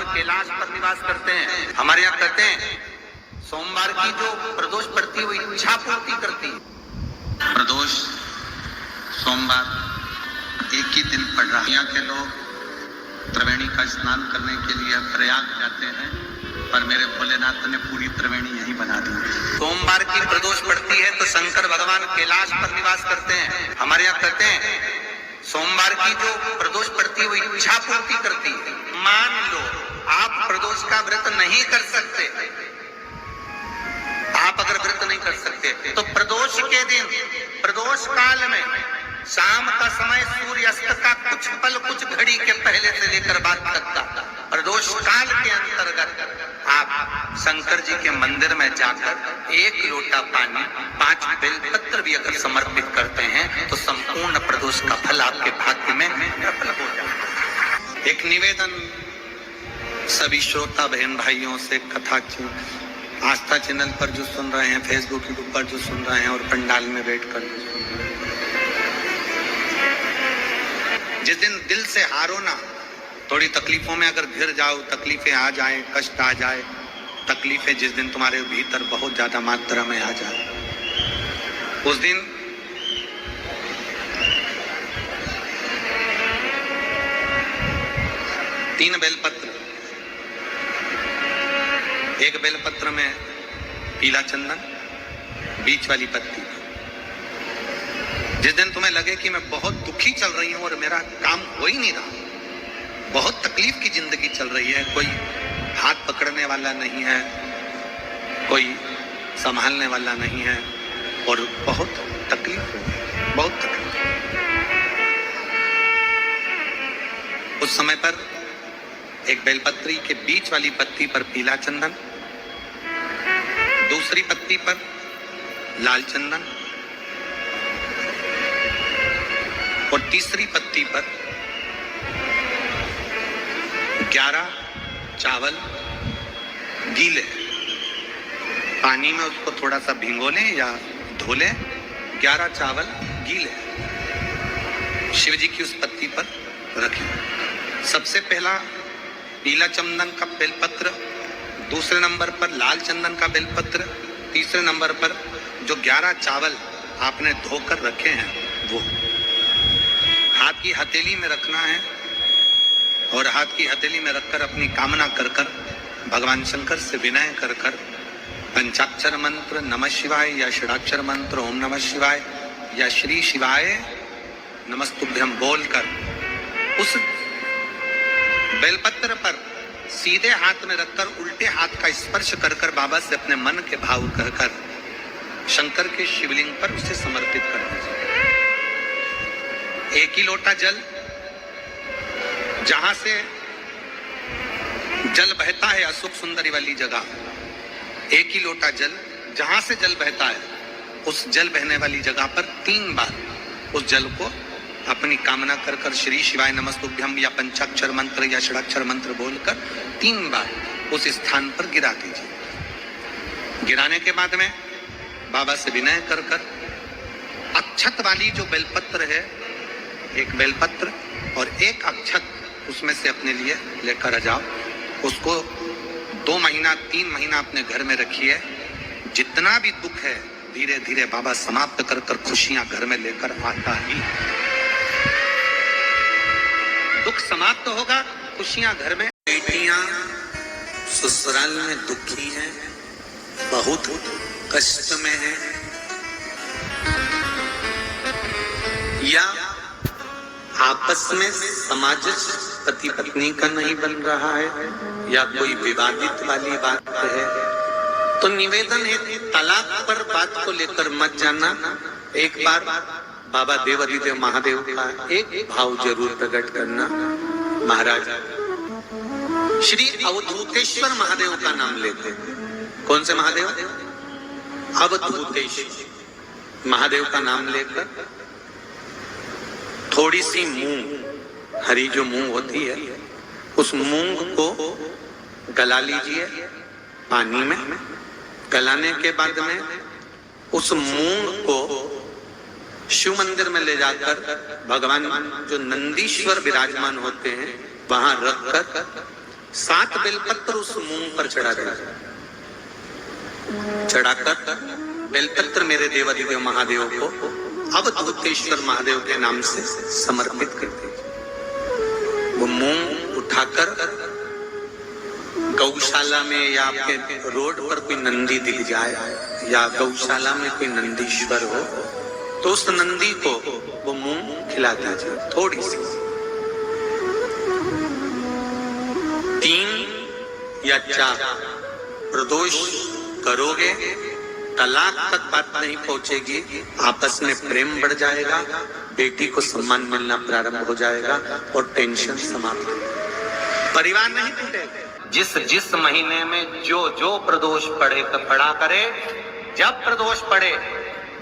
कैलाश पर निवास करते हैं। हमारे यहाँ कहते हैं सोमवार की जो प्रदोष पड़ती है वो इच्छा पूर्ति करती है। प्रदोष सोमवार एक ही दिन पड़ रहा है। यहाँ के लोग त्रिवेणी का स्नान करने के लिए प्रयाग जाते हैं, पर मेरे भोलेनाथ ने पूरी त्रिवेणी यही बना दी। सोमवार की प्रदोष पड़ती है तो शंकर भगवान कैलाश पर निवास करते हैं। हमारे यहाँ कहते हैं सोमवार की जो प्रदोष पड़ती है वो इच्छा पूर्ति करती है। मान लो आप प्रदोष का व्रत नहीं कर सकते, आप अगर व्रत नहीं कर सकते तो प्रदोष के दिन, प्रदोष काल में शाम का समय सूर्यास्त का कुछ पल, कुछ घड़ी के पहले से लेकर बाद तक का प्रदोष काल के अंतर्गत आप शंकर जी के मंदिर में जाकर 1 लोटा पानी, 5 बेलपत्र भी अगर समर्पित करते हैं तो संपूर्ण प्रदोष का फल आपके भाग्य में प्रबल हो जाए। एक निवेदन सभी श्रोता बहन भाइयों से, कथा आस्था चैनल पर जो सुन रहे हैं, फेसबुक यूट्यूब पर जो सुन रहे हैं और पंडाल में बैठकर जो सुन रहे हैं, जिस दिन दिल से हारो ना, थोड़ी तकलीफों में अगर घिर जाओ, तकलीफें आ जाए, कष्ट आ जाए, तकलीफें जिस दिन तुम्हारे भीतर बहुत ज्यादा मात्रा में आ जाए, उस दिन तीन बेलपत्र, एक बेलपत्र में पीला चंदन, बीच वाली पत्ती। जिस दिन तुम्हें लगे कि मैं बहुत दुखी चल रही हूं और मेरा काम हो ही नहीं रहा, बहुत तकलीफ की जिंदगी चल रही है, कोई हाथ पकड़ने वाला नहीं है, कोई संभालने वाला नहीं है और बहुत तकलीफ हो, बहुत तकलीफ। उस समय पर एक बेलपत्री के बीच वाली पत्ती पर पीला चंदन, दूसरी पत्ती पर लाल चंदन और तीसरी पत्ती पर 11 चावल गीले पानी में उसको थोड़ा सा भिगो लें या धो लें। 11 चावल गीले शिव जी की उस पत्ती पर रखें। सबसे पहला पीला चंदन का बेलपत्र, दूसरे नंबर पर लाल चंदन का बेलपत्र, तीसरे नंबर पर जो 11 चावल आपने धोकर रखे हैं वो हाथ की हथेली में रखना है और हाथ की हथेली में रखकर अपनी कामना कर कर भगवान शंकर से विनय कर कर पंचाक्षर मंत्र नमः शिवाय या षडाक्षर मंत्र ओम नमः शिवाय या श्री शिवाय नमस्तुभ्यम बोलकर उस बेलपत्र पर सीधे हाथ में रखकर उल्टे हाथ का स्पर्श कर कर बाबा से अपने मन के भाव कहकर शंकर के शिवलिंग पर उसे समर्पित कर दीजिए। 1 ही लोटा जल, जहां से जल बहता है अशोक सुंदरी वाली जगह, 1 ही लोटा जल, जहां से जल बहता है उस जल बहने वाली जगह पर 3 बार उस जल को अपनी कामना कर कर श्री शिवाय नमस्तुभ्यम या पंचाक्षर मंत्र या षडाक्षर मंत्र बोलकर 3 बार उस स्थान पर गिरा दीजिए। गिराने के बाद में बाबा से विनय कर कर अक्षत वाली जो बेलपत्र है, 1 बेलपत्र और 1 अक्षत उसमें से अपने लिए लेकर आ जाओ। उसको 2 महीना 3 महीना अपने घर में रखिए। जितना भी दुख है धीरे धीरे बाबा समाप्त कर कर खुशियां घर में लेकर आता ही। दुख समाप्त होगा, खुशियां घर में। बेटियां ससुराल में दुखी हैं, बहुत कष्ट में हैं, या आपस में समाज पति पत्नी का नहीं बन रहा है या कोई विवादित वाली बात है, तो निवेदन है तलाक पर बात को लेकर मत जाना। एक बार बाबा देवाधिदेव महादेव का एक भाव जरूर प्रकट करना। महाराज श्री अवधूतेश्वर महादेव का नाम लेते। कौन से महादेव? अवधूतेश्वर महादेव का नाम लेकर थोड़ी सी मूंग, हरी जो मूंग होती है, उस मूंग को गला लीजिए पानी में। गलाने के बाद में उस मूंग को शिव मंदिर में ले जाकर भगवान जो नंदीश्वर विराजमान होते हैं वहां रखकर 7 बेलपत्र उस मूंग पर चढ़ा दिया, चढ़ाकर बेलपत्र मेरे देवाधिदेव महादेव को अवधूतेश्वर महादेव के नाम से समर्पित कर दीजिए। वो मूंग उठाकर गौशाला में या आपके रोड पर कोई नंदी दिख जाए या गौशाला में कोई नंदीश्वर हो तो उस नंदी को वो मूंग खिला दीजिए, थोड़ी सी। 3 या 4 प्रदोष करोगे, तलाक तक बात नहीं पहुंचेगी, आपस में प्रेम बढ़ जाएगा, बेटी को सम्मान मिलना प्रारंभ हो जाएगा और टेंशन समाप्त, परिवार नहीं टूटेगा। जिस महीने में जो प्रदोष पड़ा करे, जब प्रदोष पड़े,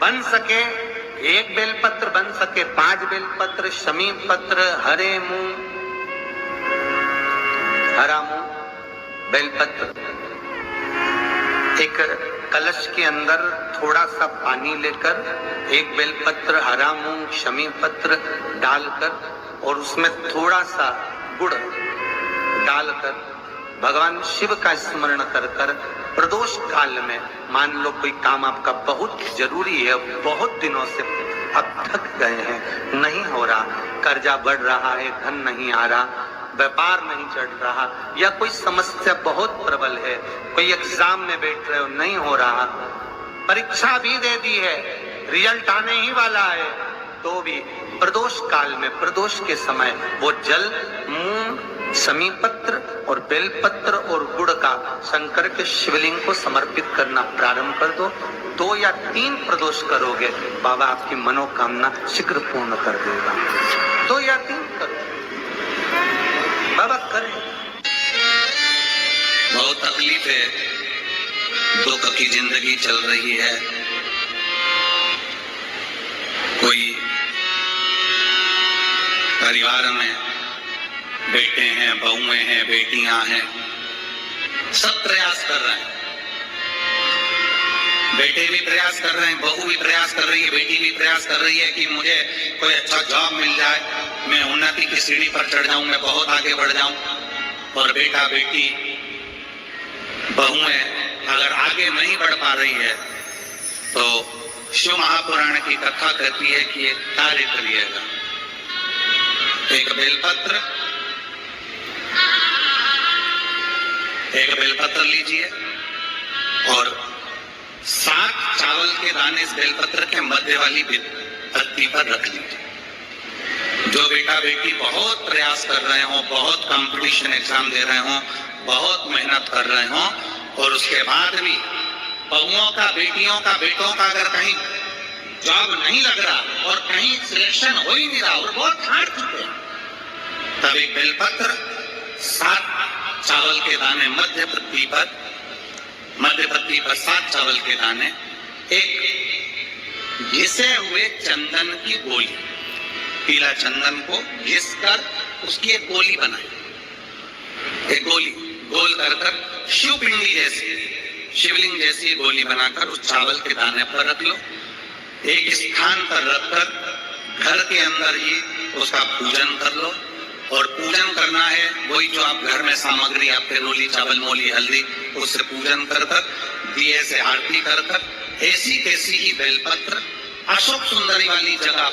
बन सके 1 बेलपत्र, बन सके 5 बेलपत्र, शमी पत्र, हरा मूंग, बेलपत्र, एक कलश के अंदर थोड़ा सा पानी लेकर 1 बेलपत्र, हरा मूंग, शमी पत्र डालकर और उसमें थोड़ा सा गुड़ डालकर भगवान शिव का स्मरण कर कर प्रदोष काल में, मान लो कोई काम आपका बहुत जरूरी है, बहुत दिनों से अब थक गए हैं, नहीं हो रहा, कर्जा बढ़ रहा है, धन नहीं आ रहा, व्यापार नहीं चढ़ रहा, या कोई समस्या बहुत प्रबल है, कोई एग्जाम में बैठ रहे हो नहीं हो रहा, परीक्षा भी दे दी है, रिजल्ट आने ही वाला है, तो भी प्रदोष काल में, प्रदोष के समय वो जल मूंग, शमी पत्र और बेलपत्र और गुड़ का शंकर के शिवलिंग को समर्पित करना प्रारंभ कर दो। 2 या 3 प्रदोष करोगे, बाबा आपकी मनोकामना शीघ्र पूर्ण कर देगा। 2 या 3 करो, बाबा करें। बहुत तकलीफ है, दुख की जिंदगी चल रही है, कोई परिवार में बेटे हैं, बहुएं हैं, बेटियां हैं, सब प्रयास कर रहे हैं, बेटे भी प्रयास कर रहे हैं, बहू भी प्रयास कर रही है, बेटी भी प्रयास कर रही है कि मुझे कोई अच्छा जॉब मिल जाए, मैं उन्नति की सीढ़ी पर चढ़ जाऊं, मैं बहुत आगे बढ़ जाऊं। और बेटा बेटी बहुएं अगर आगे नहीं बढ़ पा रही है तो शिव महापुराण की कथा कहती है कि एक कार्य करिएगा, एक बेलपत्र लीजिए और 7 चावल के दाने इस बेलपत्र के मध्य वाली पत्ती पर रख लीजिए। जो बेटा बेटी बहुत प्रयास कर रहे हो, बहुत कंपटीशन एग्जाम दे रहे हो, बहुत मेहनत कर रहे हो और उसके बाद भी बहुओं का, बेटियों का, बेटों का अगर कहीं जॉब नहीं लग रहा और कहीं सिलेक्शन हो ही नहीं रहा और बहुत हार चुके हैं, तब एक बेलपत्र 7 चावल के दाने मध्य पत्ती पर 7 चावल के दाने, एक घिसे हुए चंदन की गोली, पीला चंदन को घिस कर उसकी एक गोली बनाए, एक गोली गोल कर शिवपिंडी जैसी, शिवलिंग जैसी गोली बनाकर उस चावल के दाने पर रख लो। एक स्थान पर रखकर घर के अंदर ही उसका पूजन कर लो। और पूजन करना है वही जो आप घर में सामग्री, आपके रोली, चावल, मोली, हल्दी, उससे पूजन कर कर, दिए से आरती कर कर, ऐसी कैसी ही बेलपत्र अशोक सुंदरी वाली जगह,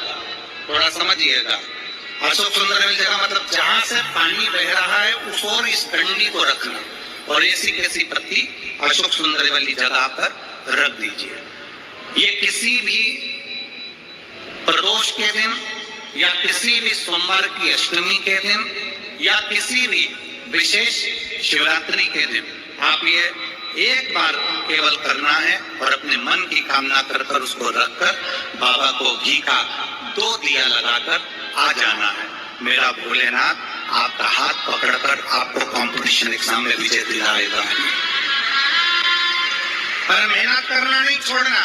थोड़ा समझिएगा, अशोक सुंदरी वाली जगह मतलब जहां से पानी बह रहा है उस और इस डंडी को रखना और ऐसी कैसी पत्ती अशोक सुंदरी वाली जगह पर रख दीजिए। ये किसी भी प्रदोष के दिन या किसी भी सोमवार की अष्टमी के दिन या किसी भी विशेष शिवरात्रि के दिन आप ये एक बार केवल करना है और अपने मन की कामना कर कर उसको रखकर बाबा को घी का 2 दिया लगाकर आ जाना है। मेरा भोलेनाथ आपका हाथ पकड़कर आपको कंपटीशन एग्जाम में विजय दिलाएगा। पर मेहनत करना नहीं छोड़ना,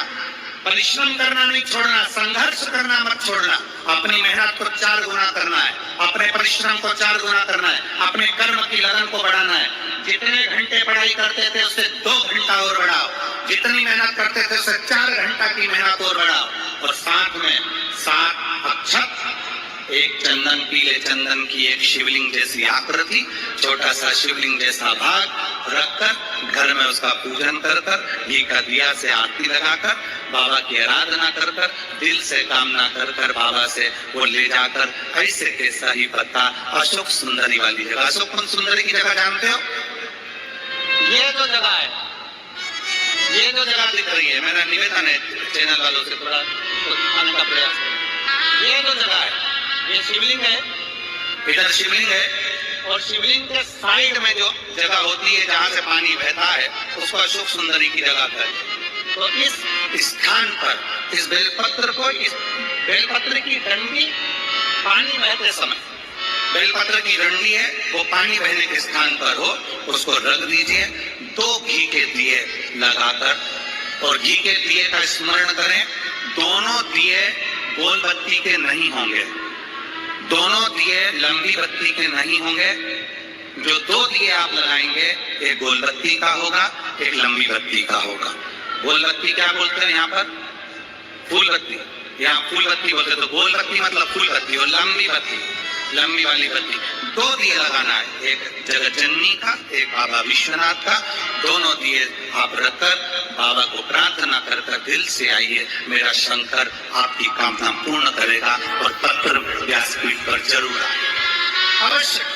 परिश्रम करना नहीं छोड़ना, संघर्ष करना मत छोड़ना। अपनी मेहनत को 4 गुना करना है, अपने परिश्रम को 4 गुना करना है, अपने कर्म की लगन को बढ़ाना है। जितने घंटे पढ़ाई करते थे उससे 2 घंटा और बढ़ाओ, जितनी मेहनत करते थे उससे 4 घंटा की मेहनत और बढ़ाओ और साथ में 7 अक्षत एक चंदन, पीले चंदन की एक शिवलिंग जैसी आकृति, छोटा सा शिवलिंग जैसा भाग रखकर घर में उसका पूजन कर कर, घी का दिया से आरती लगाकर, बाबा की आराधना कर कर, दिल से कामना कर कर बाबा से वो ले जाकर ऐसे के सही पता अशोक सुंदरी वाली जगह। अशोक सुंदरी की जगह जानते हो? ये जो जगह है, ये जो जगह दिख रही है, मेरा निवेदन है चैनल वालों से थोड़ा दिखाने का प्रयास करें। ये जो जगह है, ये शिवलिंग है, इधर शिवलिंग है और शिवलिंग के साइड में जो जगह होती है जहां से पानी बहता है उसको अशोक सुंदरी की जगह कहते हैं। तो इस स्थान पर इस बेलपत्र को, इस बेलपत्र की डंडी पानी बहते समय, बेलपत्र की डंडी है वो पानी बहने के स्थान पर हो, उसको रख दीजिए। 2 घी के दिए लगाकर, और घी के दिए का स्मरण करें। दोनों दिए गोल बत्ती के नहीं होंगे, दोनों दिए लंबी बत्ती के नहीं होंगे। जो 2 दिए आप लगाएंगे, एक गोल बत्ती का होगा, एक लंबी बत्ती का होगा। गोल बत्ती क्या बोलते हैं यहाँ पर? फूल बत्ती। यहाँ फूल बत्ती बोलते, तो गोल बत्ती मतलब फूल बत्ती, और लंबी बत्ती लंबी वाली बत्ती। 2 दिए लगाना है, एक जगत जननी का, एक बाबा विश्वनाथ का। दोनों दिए आप रखकर बाबा को प्रार्थना कर कर दिल से आइए, मेरा शंकर आपकी कामना पूर्ण करेगा। और पत्र व्यासपीठ पर जरूर आए, अवश्य।